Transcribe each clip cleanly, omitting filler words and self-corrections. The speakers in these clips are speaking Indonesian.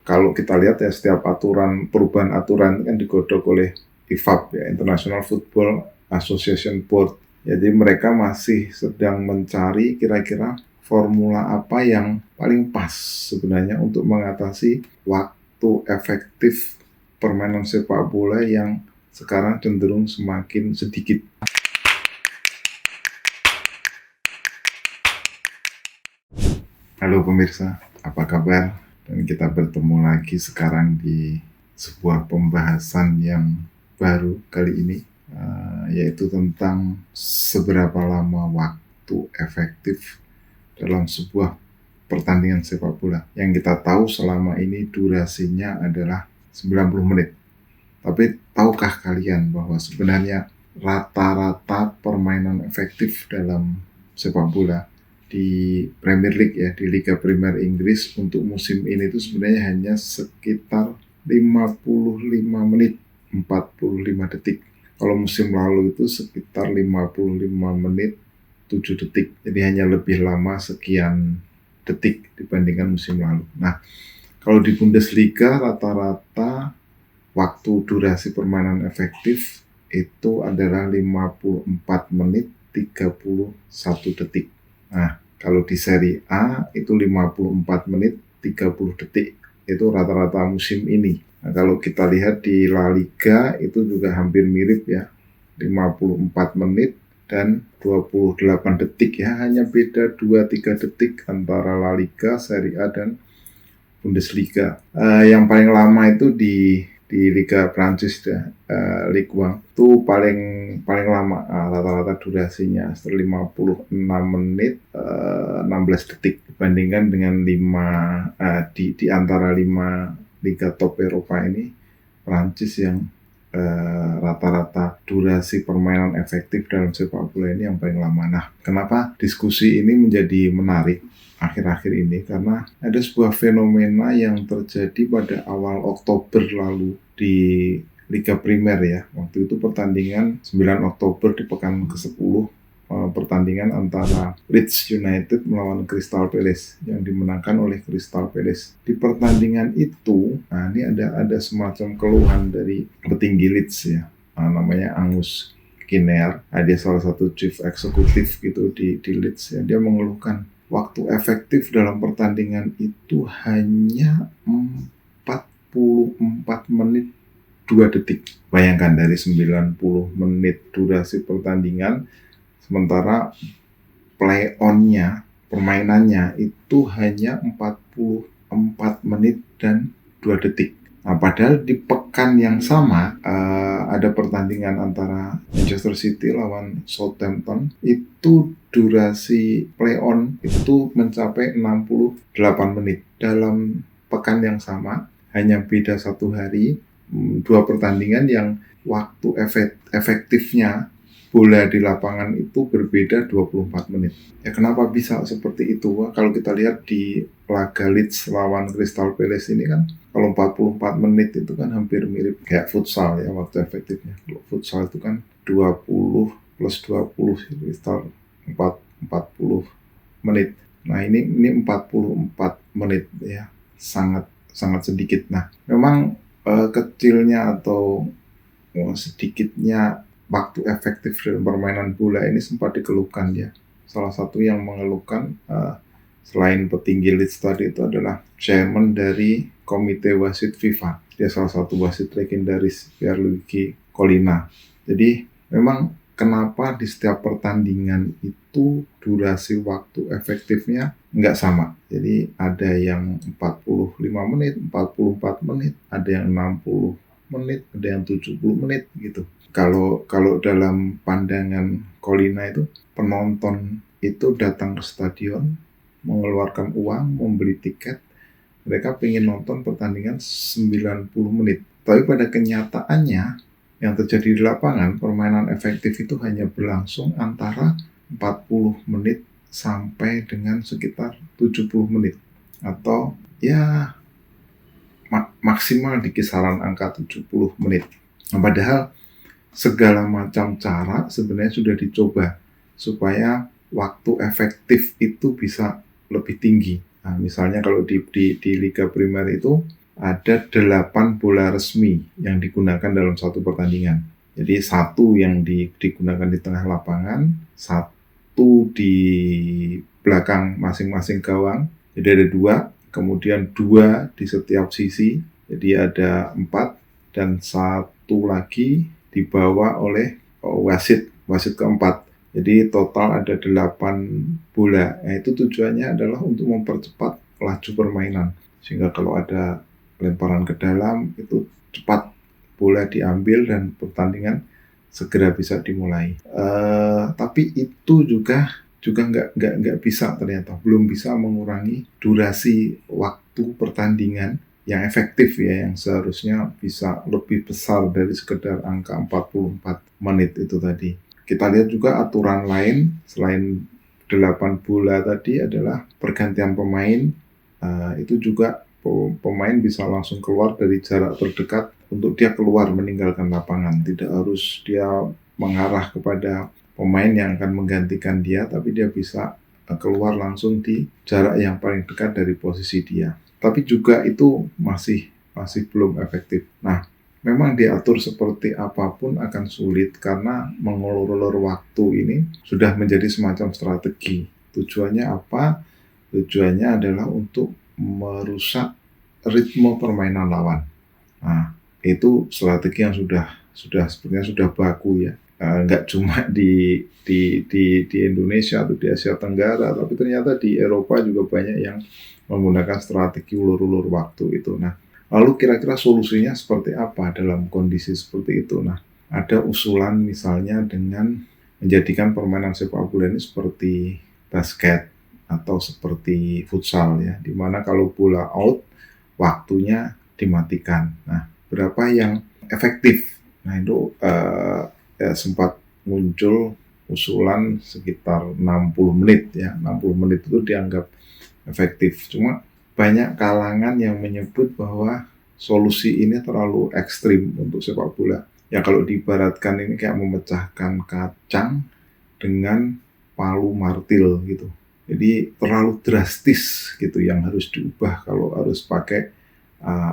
kalau kita lihat ya setiap perubahan aturan kan digodok oleh IFAB ya, International Football Association Board. Jadi mereka masih sedang mencari kira-kira formula apa yang paling pas sebenarnya untuk mengatasi waktu efektif permainan sepak bola yang sekarang cenderung semakin sedikit. Halo pemirsa, apa kabar? Dan kita bertemu lagi sekarang di sebuah pembahasan yang baru kali ini, yaitu tentang seberapa lama waktu efektif dalam sebuah pertandingan sepak bola. Yang kita tahu selama ini durasinya adalah 90 menit. Tapi tahukah kalian bahwa sebenarnya rata-rata permainan efektif dalam sepak bola di Premier League ya, di Liga Primer Inggris untuk musim ini itu sebenarnya hanya sekitar 55 menit 45 detik. Kalau musim lalu itu sekitar 55 menit 7 detik. Jadi hanya lebih lama sekian detik dibandingkan musim lalu. Nah, kalau di Bundesliga rata-rata waktu durasi permainan efektif itu adalah 54 menit 31 detik. Nah, kalau di Serie A itu 54 menit 30 detik. Itu rata-rata musim ini. Nah, kalau kita lihat di La Liga itu juga hampir mirip ya. 54 menit dan 28 detik ya. Hanya beda 2-3 detik antara La Liga, Serie A dan Bundesliga. Yang paling lama itu di Liga Prancis ya, Ligue 1 itu paling lama rata-rata durasinya 56 menit 16 detik dibandingkan dengan di antara 5 liga top Eropa ini, Prancis yang rata-rata durasi permainan efektif dalam sepak bola ini yang paling lama. Nah, kenapa diskusi ini menjadi menarik akhir-akhir ini? Karena ada sebuah fenomena yang terjadi pada awal Oktober lalu di Liga Primer ya. Waktu itu pertandingan 9 Oktober di pekan ke-10, pertandingan antara Leeds United melawan Crystal Palace yang dimenangkan oleh Crystal Palace. Di pertandingan itu, ini ada semacam keluhan dari petinggi Leeds ya, namanya Angus Kinnear. Dia salah satu chief eksekutif gitu di Leeds ya. Dia mengeluhkan waktu efektif dalam pertandingan itu hanya 44 menit 2 detik. Bayangkan dari 90 menit durasi pertandingan, sementara play-on-nya, permainannya itu hanya 44 menit dan 2 detik. Nah, padahal di pekan yang sama ada pertandingan antara Manchester City lawan Southampton, itu durasi play-on itu mencapai 68 menit. Dalam pekan yang sama, hanya beda 1 hari, 2 pertandingan yang waktu efektifnya bola di lapangan itu berbeda 24 menit. Ya kenapa bisa seperti itu? Kalau kita lihat di laga Leeds lawan Crystal Palace ini kan, kalau 44 menit itu kan hampir mirip kayak futsal ya waktu efektifnya. Kalau futsal itu kan 20 plus 20, Crystal 40 menit. Nah ini 44 menit ya, sangat sedikit. Nah, memang kecilnya atau sedikitnya waktu efektif dalam permainan bola ini sempat dikeluhkan ya. Salah satu yang mengeluhkan selain petinggi Leeds tadi itu adalah chairman dari komite wasit FIFA. Dia salah satu wasit legendaris, Pierluigi Collina. Jadi memang kenapa di setiap pertandingan itu durasi waktu efektifnya nggak sama. Jadi ada yang 45 menit, 44 menit, ada yang 60 menit, ada yang 70 menit gitu. Kalau dalam pandangan Collina itu, penonton itu datang ke stadion, mengeluarkan uang, membeli tiket, mereka pengen nonton pertandingan 90 menit. Tapi pada kenyataannya, yang terjadi di lapangan, permainan efektif itu hanya berlangsung antara 40 menit sampai dengan sekitar 70 menit. Atau ya maksimal di kisaran angka 70 menit. Nah, padahal segala macam cara sebenarnya sudah dicoba supaya waktu efektif itu bisa lebih tinggi. Nah, misalnya kalau di Liga Primer itu ada 8 bola resmi yang digunakan dalam satu pertandingan. Jadi satu yang digunakan di tengah lapangan, satu di belakang masing-masing gawang, jadi ada 2, kemudian 2 di setiap sisi, jadi ada 4, dan satu lagi dibawa oleh wasit keempat. Jadi total ada 8 bola. Nah, itu tujuannya adalah untuk mempercepat laju permainan. Sehingga kalau ada lemparan ke dalam, itu cepat bola diambil dan pertandingan segera bisa dimulai. Tapi itu juga nggak bisa, ternyata belum bisa mengurangi durasi waktu pertandingan yang efektif ya, yang seharusnya bisa lebih besar dari sekedar angka 44 menit itu tadi. Kita lihat juga aturan lain selain 8 bola tadi adalah pergantian pemain. Itu juga pemain bisa langsung keluar dari jarak terdekat untuk dia keluar meninggalkan lapangan. Tidak harus dia mengarah kepada pemain yang akan menggantikan dia, tapi dia bisa keluar langsung di jarak yang paling dekat dari posisi dia. Tapi juga itu masih belum efektif. Nah, memang diatur seperti apapun akan sulit karena mengulur-ulur waktu ini sudah menjadi semacam strategi. Tujuannya apa? Tujuannya adalah untuk merusak ritme permainan lawan. Nah, itu strategi yang sepertinya sudah baku ya. Nggak cuma di Indonesia atau di Asia Tenggara, tapi ternyata di Eropa juga banyak yang menggunakan strategi ulur-ulur waktu itu. Nah, lalu kira-kira solusinya seperti apa dalam kondisi seperti itu? Nah, ada usulan misalnya dengan menjadikan permainan sepak bola ini seperti basket atau seperti futsal ya, dimana kalau bola out waktunya dimatikan. Nah, berapa yang efektif? Nah, itu sempat muncul usulan sekitar 60 menit ya. 60 menit itu dianggap efektif. Cuma banyak kalangan yang menyebut bahwa solusi ini terlalu ekstrim untuk sepak bola. Ya kalau diibaratkan ini kayak memecahkan kacang dengan palu martil gitu. Jadi terlalu drastis gitu yang harus diubah kalau harus pakai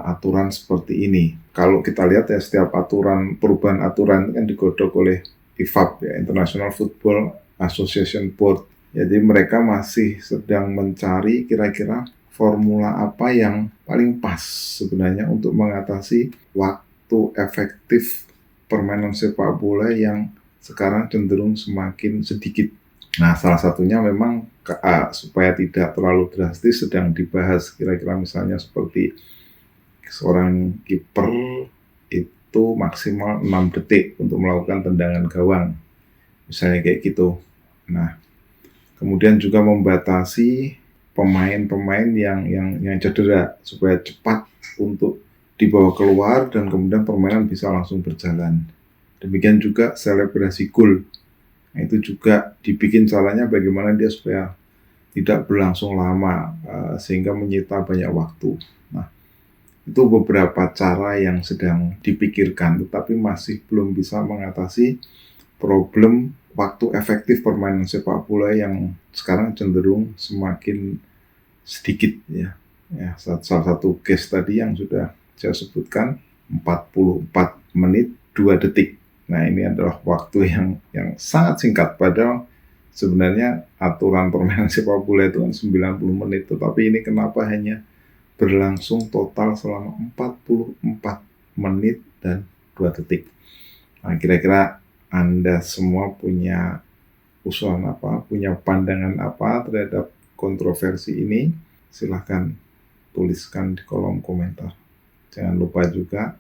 aturan seperti ini. Kalau kita lihat ya, setiap perubahan aturan kan digodok oleh IFAB ya, International Football Association Board. Jadi mereka masih sedang mencari kira-kira formula apa yang paling pas sebenarnya untuk mengatasi waktu efektif permainan sepak bola yang sekarang cenderung semakin sedikit. Nah, salah satunya memang supaya tidak terlalu drastis sedang dibahas, kira-kira misalnya seperti seorang kiper itu maksimal 6 detik untuk melakukan tendangan gawang, misalnya kayak gitu. Nah, kemudian juga membatasi pemain-pemain yang cedera supaya cepat untuk dibawa keluar dan kemudian permainan bisa langsung berjalan. Demikian juga selebrasi gol. Nah, itu juga dibikin caranya bagaimana dia supaya tidak berlangsung lama sehingga menyita banyak waktu. Nah, itu beberapa cara yang sedang dipikirkan, tetapi masih belum bisa mengatasi problem waktu efektif permainan sepak bola yang sekarang cenderung semakin sedikit ya. Salah satu case tadi yang sudah saya sebutkan 44 menit 2 detik. Nah, ini adalah waktu yang sangat singkat, padahal sebenarnya aturan permainan sepak bola itu kan 90 menit, tetapi ini kenapa hanya berlangsung total selama 44 menit dan 2 detik. Nah, kira-kira Anda semua punya usulan apa, punya pandangan apa terhadap kontroversi ini? Silahkan tuliskan di kolom komentar. Jangan lupa juga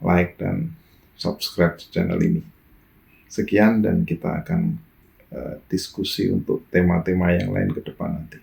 like dan subscribe channel ini. Sekian, dan kita akan diskusi untuk tema-tema yang lain ke depan nanti.